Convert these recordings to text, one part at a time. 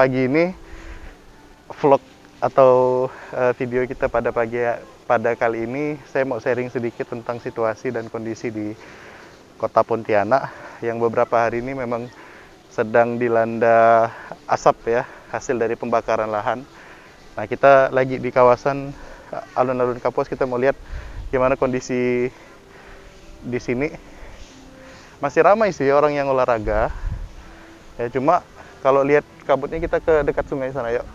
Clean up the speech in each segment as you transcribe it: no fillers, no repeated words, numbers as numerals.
pagi ini vlog atau video kita pada kali ini saya mau sharing sedikit tentang situasi dan kondisi di Kota Pontianak yang beberapa hari ini memang sedang dilanda asap ya, hasil dari pembakaran lahan. Nah, kita lagi di kawasan alun-alun Kapuas, kita mau lihat gimana kondisi di sini. Masih ramai sih orang yang olahraga. Ya, cuma kalau lihat kabutnya kita ke dekat sungai sana, yuk.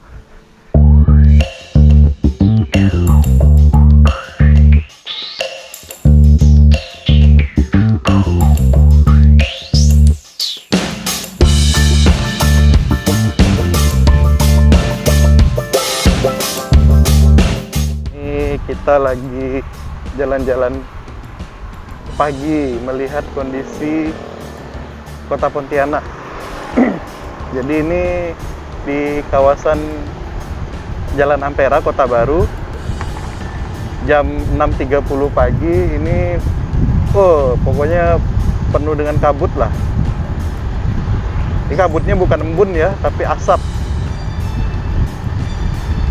Ini kita lagi jalan-jalan pagi melihat kondisi Kota Pontianak. Jadi ini di kawasan Jalan Ampera, Kota Baru, jam 6.30 pagi. Ini pokoknya penuh dengan kabut lah. Ini kabutnya bukan embun ya, tapi asap.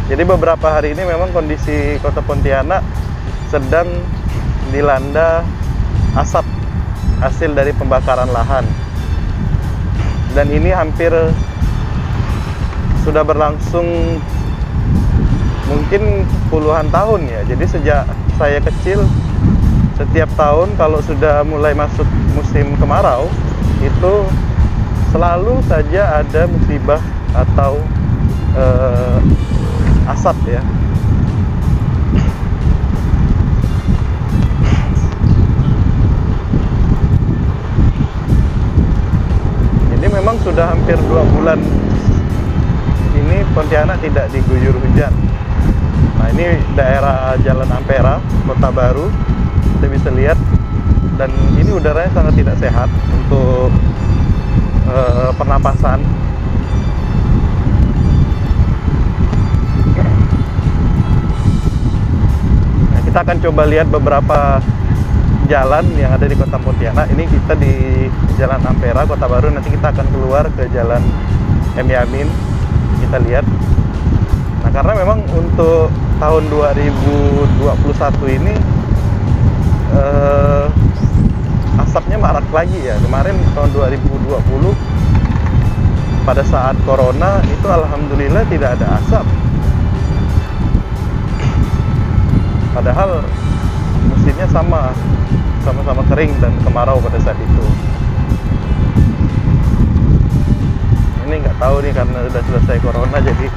Jadi beberapa hari ini memang kondisi Kota Pontianak sedang dilanda asap hasil dari pembakaran lahan, dan ini hampir sudah berlangsung mungkin puluhan tahun ya. Jadi sejak saya kecil, setiap tahun kalau sudah mulai masuk musim kemarau itu selalu saja ada musibah atau asap ya. Jadi memang sudah hampir 2 bulan ini Pontianak tidak diguyur hujan. Nah, ini daerah Jalan Ampera, Kota Baru, kita bisa lihat, dan ini udaranya sangat tidak sehat untuk pernapasan. Nah, kita akan coba lihat beberapa jalan yang ada di Kota Pontianak. Ini kita di Jalan Ampera, Kota Baru. Nanti kita akan keluar ke Jalan M. Yamin. Kita lihat. Nah, karena memang untuk tahun 2021 ini asapnya marak lagi ya. Kemarin tahun 2020 pada saat corona itu alhamdulillah tidak ada asap. Padahal musimnya sama-sama kering dan kemarau pada saat itu. Ini nggak tahu nih, karena sudah selesai corona jadi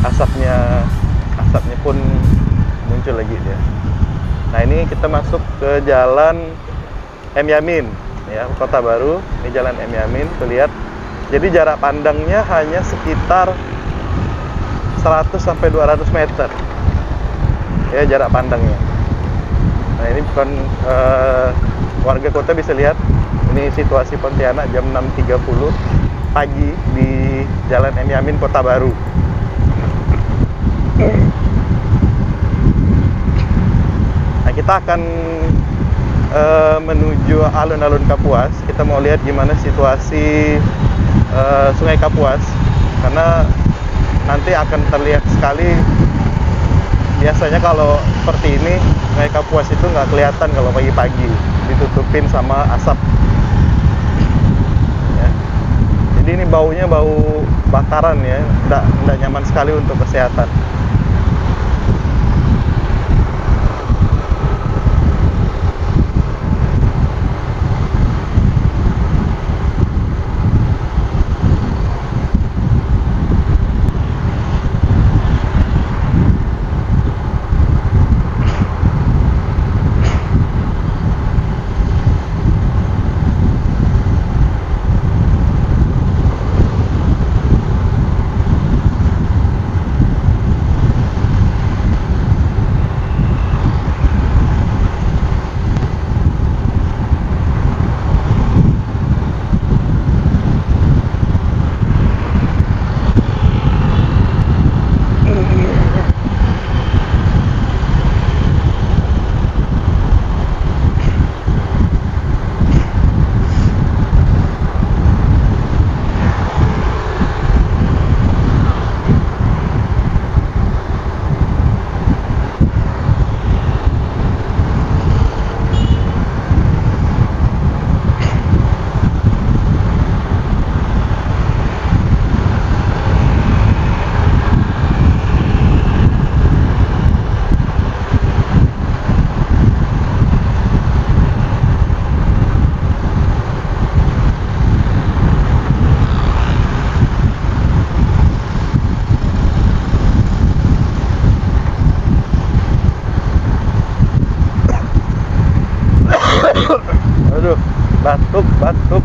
asapnya pun muncul lagi ya. Nah, ini kita masuk ke Jalan M. Yamin ya, Kota Baru. Ini Jalan M. Yamin, tuh lihat. Jadi jarak pandangnya hanya sekitar 100-200 meter ya jarak pandangnya. Nah, ini bukan warga kota bisa lihat. Ini situasi Pontianak jam 6.30 pagi di Jalan M. Yamin, Kota Baru. Nah, kita akan menuju alun-alun Kapuas. Kita mau lihat gimana situasi Sungai Kapuas, karena nanti akan terlihat sekali. Biasanya kalau seperti ini Sungai Kapuas itu nggak kelihatan kalau pagi-pagi, ditutupin sama asap ya. Jadi ini baunya bau bakaran ya, nggak nyaman sekali untuk kesehatan. Aduh, batuk, batuk.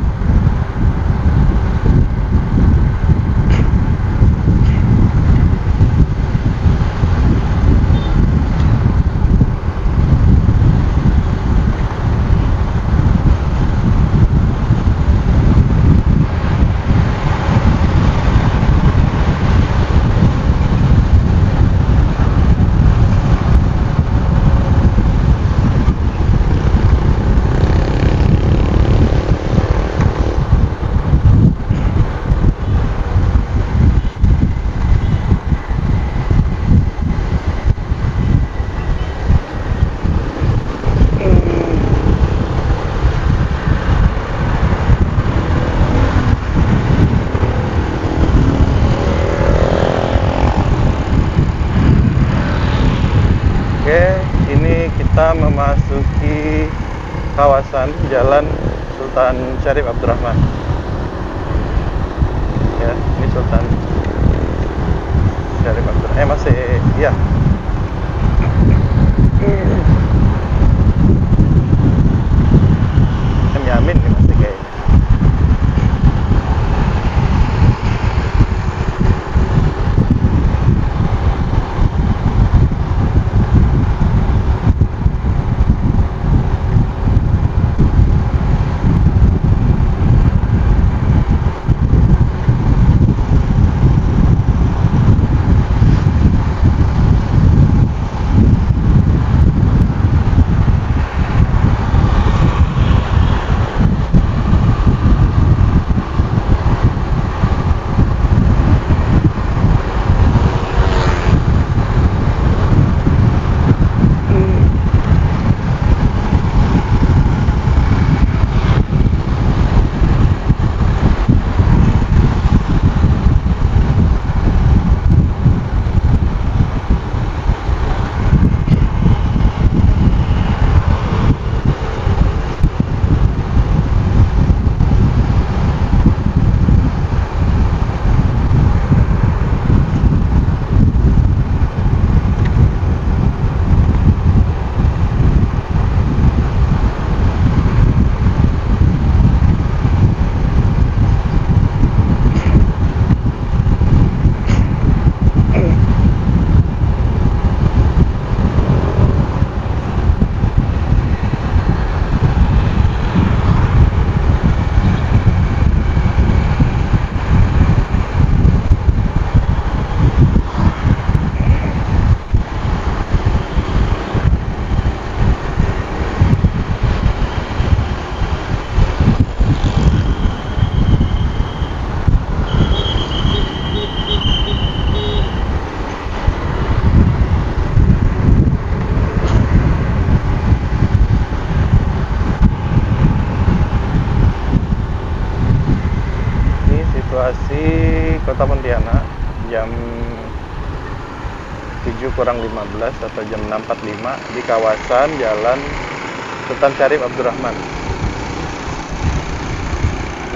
Oke, ini kita memasuki kawasan Jalan Sultan Syarif Abdurrahman. Ya, ini Sultan Syarif Abdurrahman. Masih, ya. Yamin nih masih kayaknya. Situasi Kota Pontianak jam 7:15 atau jam 6:45 di kawasan Jalan Sultan Syarif Abdurrahman.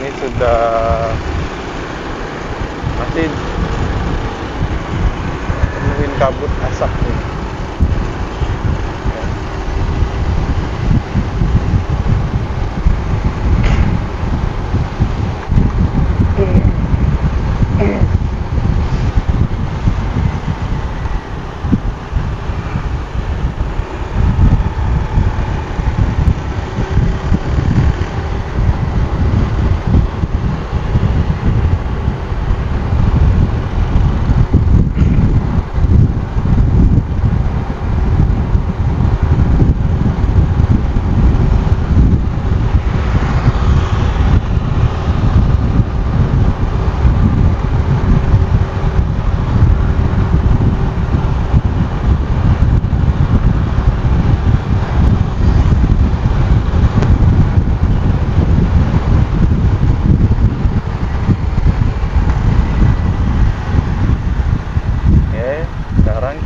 Ini sudah masih penuhin kabut asap nih.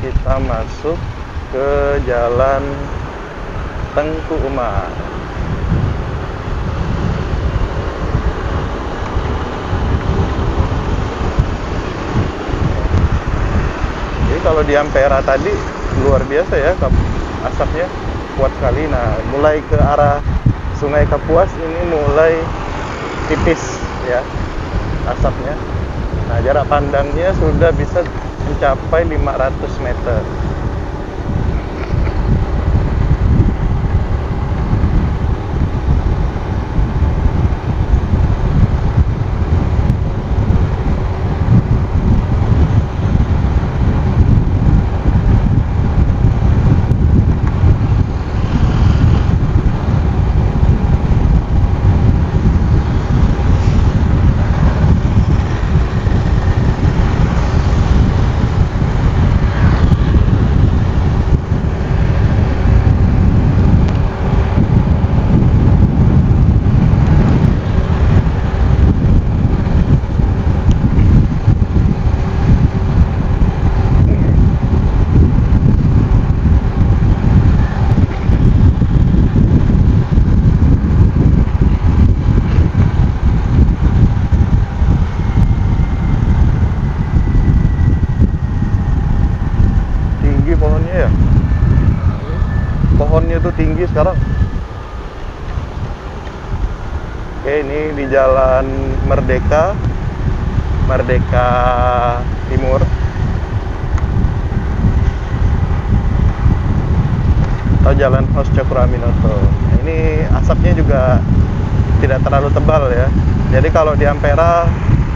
Kita masuk ke Jalan Tengku Umar. Jadi kalau di Ampera tadi luar biasa ya asapnya, kuat sekali. Nah, mulai ke arah Sungai Kapuas ini mulai tipis ya asapnya. Nah, jarak pandangnya sudah bisa mencapai 500 meter. Pohonnya ya, pohonnya tuh tinggi sekarang. Oke, ini di Jalan Merdeka Timur. Atau Jalan Hos Cokroaminoto. Nah, ini asapnya juga tidak terlalu tebal ya. Jadi kalau di Ampera,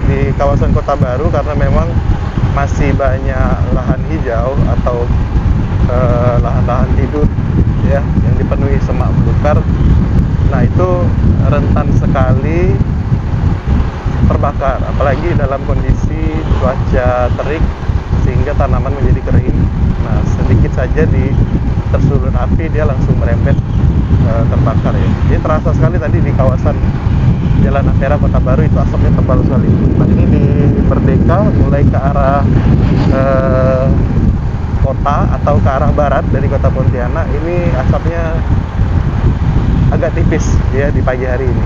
di kawasan Kota Baru, karena memang masih banyak lahan hijau atau lahan-lahan hidup ya yang dipenuhi semak belukar. Nah, itu rentan sekali terbakar, apalagi dalam kondisi cuaca terik sehingga tanaman menjadi kering. Nah, sedikit saja tersulut api dia langsung merembet, terbakar ya. Jadi terasa sekali tadi di kawasan Jalan Ampera Kota Baru itu asapnya tebal sekali. Nah, ini di Merdeka mulai ke arah kota atau ke arah barat dari kota Pontianak, ini asapnya agak tipis ya di pagi hari ini.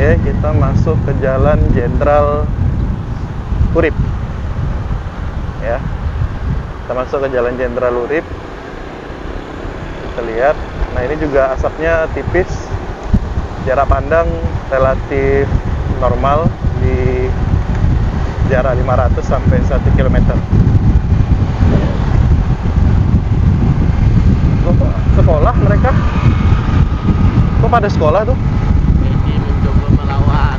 Oke, kita masuk ke Jalan Jenderal Urip ya. Kita masuk ke Jalan Jenderal Urip. Kita lihat, nah ini juga asapnya tipis, jarak pandang relatif normal di jarak 500 sampai 1 km. Kok sekolah mereka? Kok pada sekolah tuh? Ini mencoba melawan.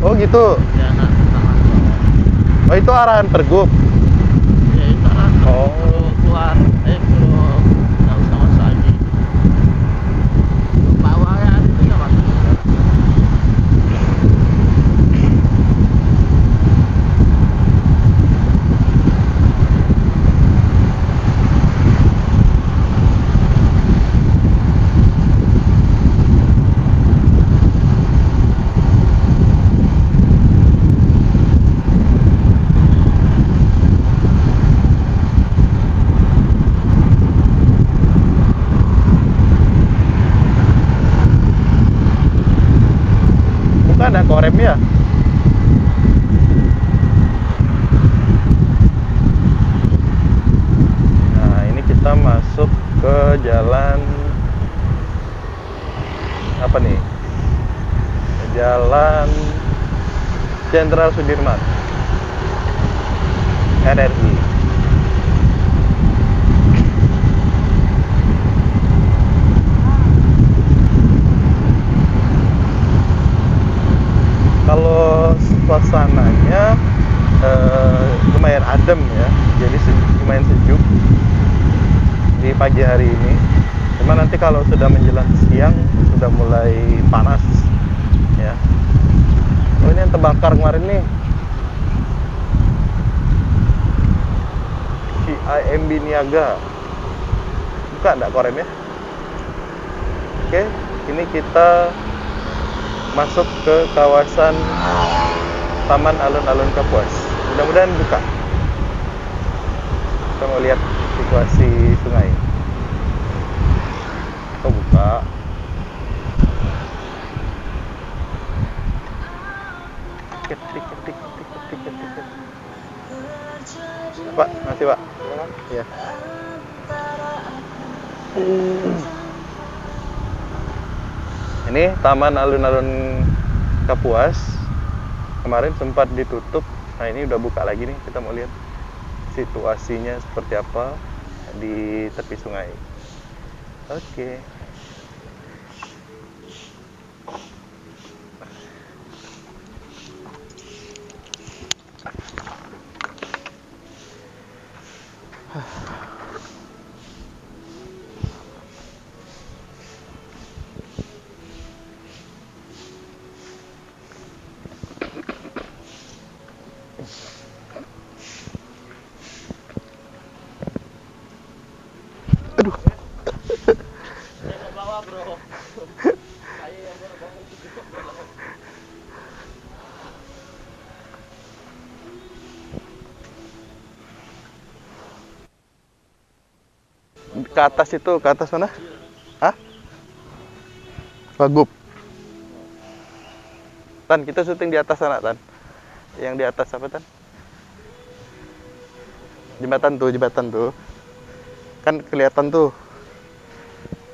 Oh gitu. Ya, anak sama. Oh, itu arahan Pergub. Ya, itu arahan. Oh. Keluar, nggak usah masuk lagi. Bawah ya, itu nggak masuk. Ada korem ya. Nah, ini kita masuk ke jalan apa nih? Jalan Jenderal Sudirman, RRI. Kalau suasananya lumayan adem ya, jadi lumayan sejuk di pagi hari ini. Cuma nanti kalau sudah menjelang siang sudah mulai panas ya. Oh, ini yang terbakar kemarin nih, CIMB Niaga. Buka enggak koremnya? Oke, ini kita masuk ke kawasan Taman Alun-Alun Kapuas. Mudah-mudahan buka. Kita mau lihat situasi sungai. Oh, buka. Tiket. Pak, masih Pak. Iya. Ini Taman Alun-Alun Kapuas. Kemarin sempat ditutup. Nah, ini udah buka lagi nih. Kita mau lihat situasinya seperti apa di tepi sungai. Oke. Aduh. Saya ke bawah, bro. Saya yang baru bangun juga. Ke atas itu, ke atas mana? Hah? Wagub. Tan, kita syuting di atas sana, Tan. Yang di atas apa, Tan? Jembatan tuh. Kan kelihatan tuh.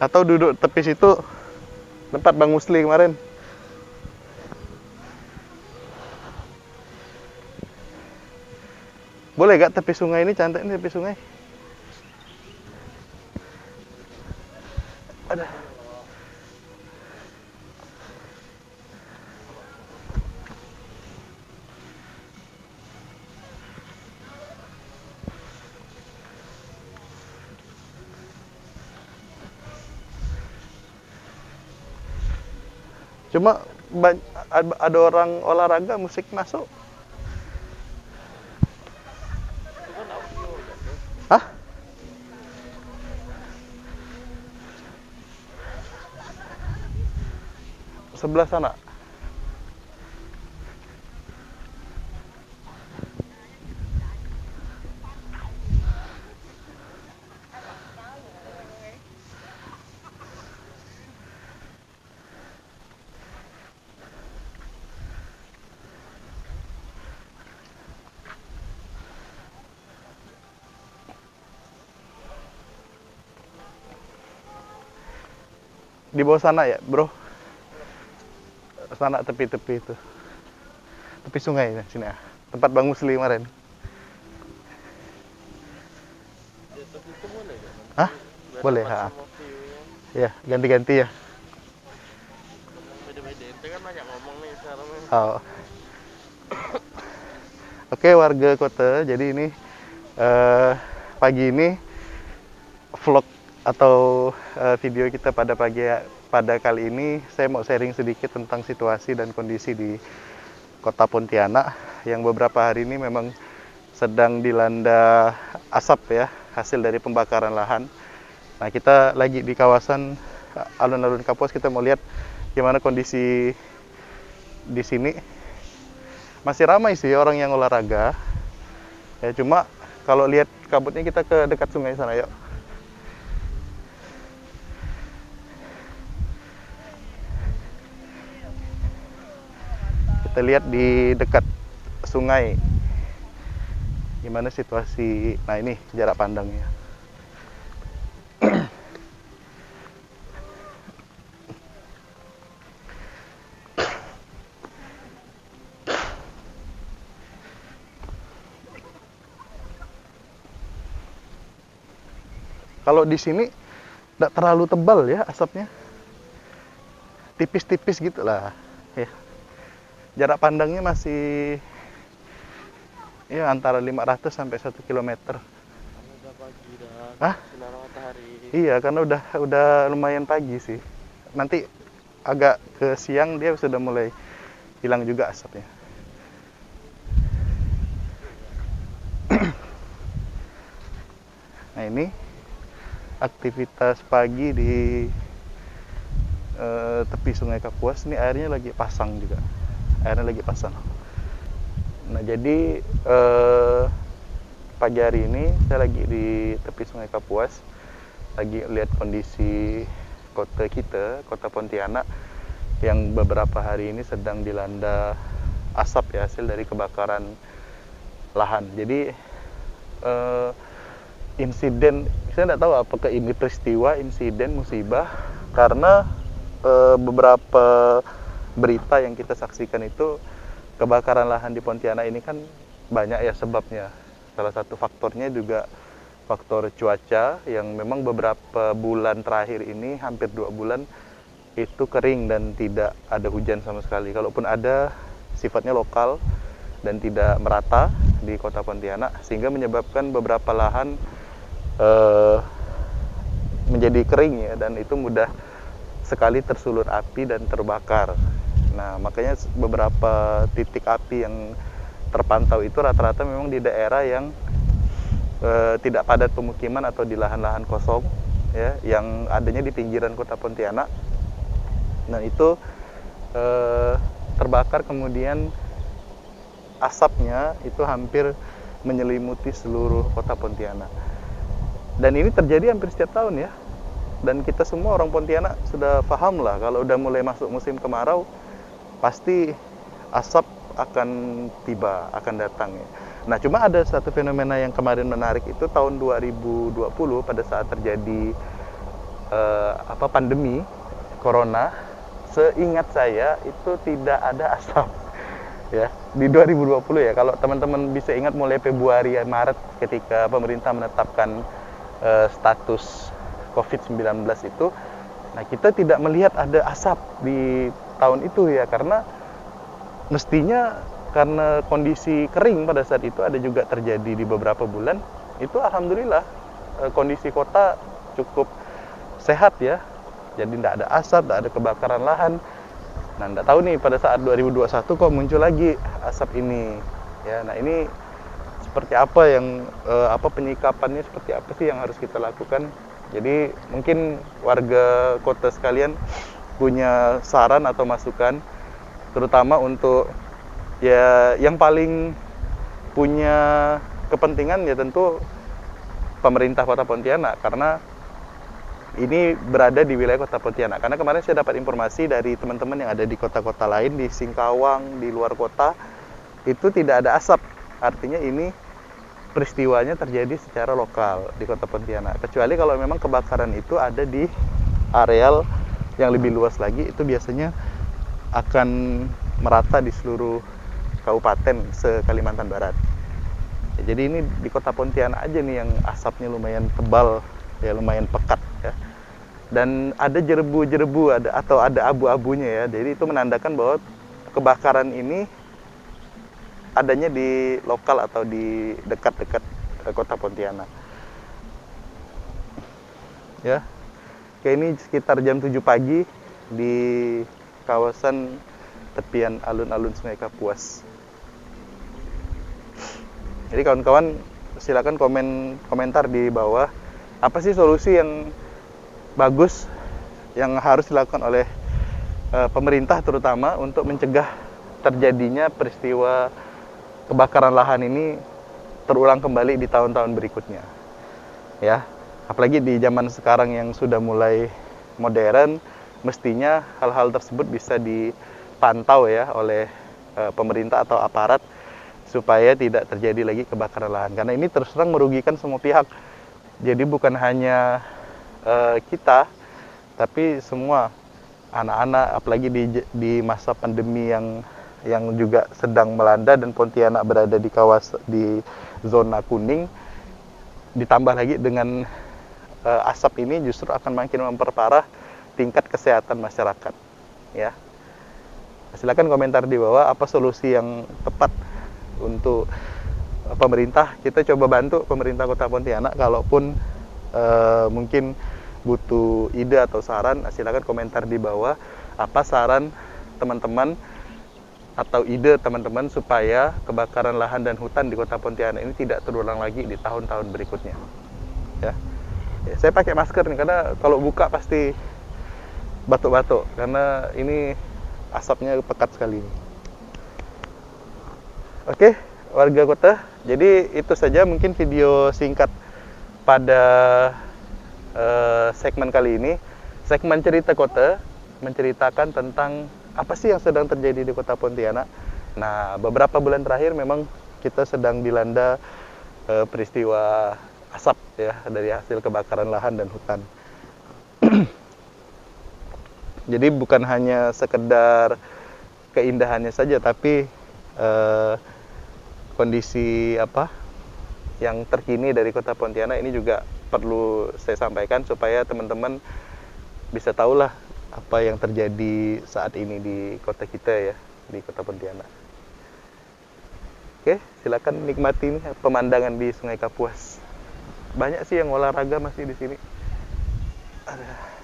Atau duduk tepi situ tempat Bang Musli kemarin. Boleh gak tepi sungai ini, cantik nih tepi sungai. Ada. Cuma ada orang olahraga musik masuk. Itu kan audio ya, bro. Hah? Sebelah sana. Di bawah sana ya, bro. Sana tepi-tepi itu. Tepi sungai ya, sini ya. Tempat Bang Musli kemarin. Di atas itu boleh kan? Hah? Biar Boleh, dapat ha. semua view-nya. Ya, ganti-ganti ya. Beda-beda. Ente kan banyak ngomong nih sekarang nih. Oh. Oke, warga kota. Jadi ini pagi ini vlog atau video kita pada kali ini saya mau sharing sedikit tentang situasi dan kondisi di Kota Pontianak yang beberapa hari ini memang sedang dilanda asap ya, hasil dari pembakaran lahan. Nah, kita lagi di kawasan Alun-Alun Kapuas, kita mau lihat gimana kondisi di sini. Masih ramai sih orang yang olahraga. Ya, cuma kalau lihat kabutnya kita ke dekat sungai sana, yuk. Kita lihat di dekat sungai gimana situasi. Nah, ini jarak pandangnya. Kalau di sini tidak terlalu tebal ya asapnya, tipis-tipis gitulah ya. Jarak pandangnya masih ya antara 500 sampai 1 km. Karena udah pagi dah. Hah? Sinar matahari. Iya, karena udah lumayan pagi sih. Nanti agak ke siang dia sudah mulai hilang juga asapnya. Nah, ini aktivitas pagi di tepi Sungai Kapuas. Ini airnya lagi pasang juga. Airnya lagi pasang. Nah, jadi pagi hari ini saya lagi di tepi Sungai Kapuas, lagi lihat kondisi kota kita, Kota Pontianak, yang beberapa hari ini sedang dilanda asap ya, hasil dari kebakaran lahan. Jadi eh, insiden, saya tidak tahu apakah ini peristiwa, insiden, musibah, karena beberapa berita yang kita saksikan itu kebakaran lahan di Pontianak ini kan banyak ya sebabnya. Salah satu faktornya juga faktor cuaca yang memang beberapa bulan terakhir ini, hampir 2 bulan, itu kering dan tidak ada hujan sama sekali. Kalaupun ada, sifatnya lokal dan tidak merata di kota Pontianak, sehingga menyebabkan beberapa lahan menjadi kering ya, dan itu mudah sekali tersulut api dan terbakar. Nah, makanya beberapa titik api yang terpantau itu rata-rata memang di daerah yang tidak padat pemukiman atau di lahan-lahan kosong ya, yang adanya di pinggiran kota Pontianak. Nah, itu terbakar, kemudian asapnya itu hampir menyelimuti seluruh kota Pontianak. Dan ini terjadi hampir setiap tahun ya. Dan kita semua orang Pontianak sudah paham lah, kalau udah mulai masuk musim kemarau, pasti asap akan tiba, akan datang ya. Nah, cuma ada satu fenomena yang kemarin menarik, itu tahun 2020 pada saat terjadi pandemi corona. Seingat saya itu tidak ada asap ya di 2020 ya. Kalau teman-teman bisa ingat, mulai Februari Maret ketika pemerintah menetapkan status COVID-19 itu, nah kita tidak melihat ada asap di tahun itu ya, karena mestinya karena kondisi kering pada saat itu ada juga terjadi di beberapa bulan itu, alhamdulillah kondisi kota cukup sehat ya, jadi tidak ada asap, tidak ada kebakaran lahan. Nah, tidak tahu nih pada saat 2021 kok muncul lagi asap ini ya. Nah, ini seperti apa yang penyikapannya, seperti apa sih yang harus kita lakukan? Jadi mungkin warga kota sekalian punya saran atau masukan, terutama untuk ya yang paling punya kepentingan ya tentu pemerintah kota Pontianak, karena ini berada di wilayah kota Pontianak. Karena kemarin saya dapat informasi dari teman-teman yang ada di kota-kota lain, di Singkawang, di luar kota, itu tidak ada asap. Artinya ini peristiwanya terjadi secara lokal di kota Pontianak. Kecuali kalau memang kebakaran itu ada di areal yang lebih luas lagi, itu biasanya akan merata di seluruh kabupaten se-Kalimantan Barat. Ya, jadi ini di kota Pontianak aja nih yang asapnya lumayan tebal, ya lumayan pekat ya. Dan ada jerebu-jerebu, atau ada abu-abunya ya. Jadi itu menandakan bahwa kebakaran ini adanya di lokal atau di dekat-dekat kota Pontianak. Ya. Kayak ini sekitar jam 7 pagi di kawasan tepian alun-alun Sungai Kapuas. Jadi kawan-kawan silakan komentar di bawah, apa sih solusi yang bagus yang harus dilakukan oleh pemerintah terutama untuk mencegah terjadinya peristiwa kebakaran lahan ini terulang kembali di tahun-tahun berikutnya. Ya, apalagi di zaman sekarang yang sudah mulai modern, mestinya hal-hal tersebut bisa dipantau ya oleh pemerintah atau aparat supaya tidak terjadi lagi kebakaran lahan. Karena ini terus terang merugikan semua pihak. Jadi bukan hanya kita, tapi semua anak-anak, apalagi di masa pandemi yang juga sedang melanda dan Pontianak berada di di zona kuning, ditambah lagi dengan asap ini justru akan makin memperparah tingkat kesehatan masyarakat ya. Silakan komentar di bawah apa solusi yang tepat untuk pemerintah. Kita coba bantu pemerintah Kota Pontianak. Kalaupun mungkin butuh ide atau saran, silakan komentar di bawah apa saran teman-teman atau ide teman-teman supaya kebakaran lahan dan hutan di Kota Pontianak ini tidak terulang lagi di tahun-tahun berikutnya. Ya. Saya pakai masker nih karena kalau buka pasti batuk-batuk karena ini asapnya pekat sekali. Oke, warga kota. Jadi itu saja mungkin video singkat pada segmen kali ini. Segmen cerita kota menceritakan tentang apa sih yang sedang terjadi di Kota Pontianak. Nah, beberapa bulan terakhir memang kita sedang dilanda peristiwa asap ya dari hasil kebakaran lahan dan hutan. Jadi bukan hanya sekedar keindahannya saja, tapi kondisi yang terkini dari Kota Pontianak ini juga perlu saya sampaikan supaya teman-teman bisa tahulah apa yang terjadi saat ini di kota kita ya, di Kota Pontianak. Oke, silakan nikmati nih pemandangan di Sungai Kapuas. Banyak sih yang olahraga masih di sini. Aduh.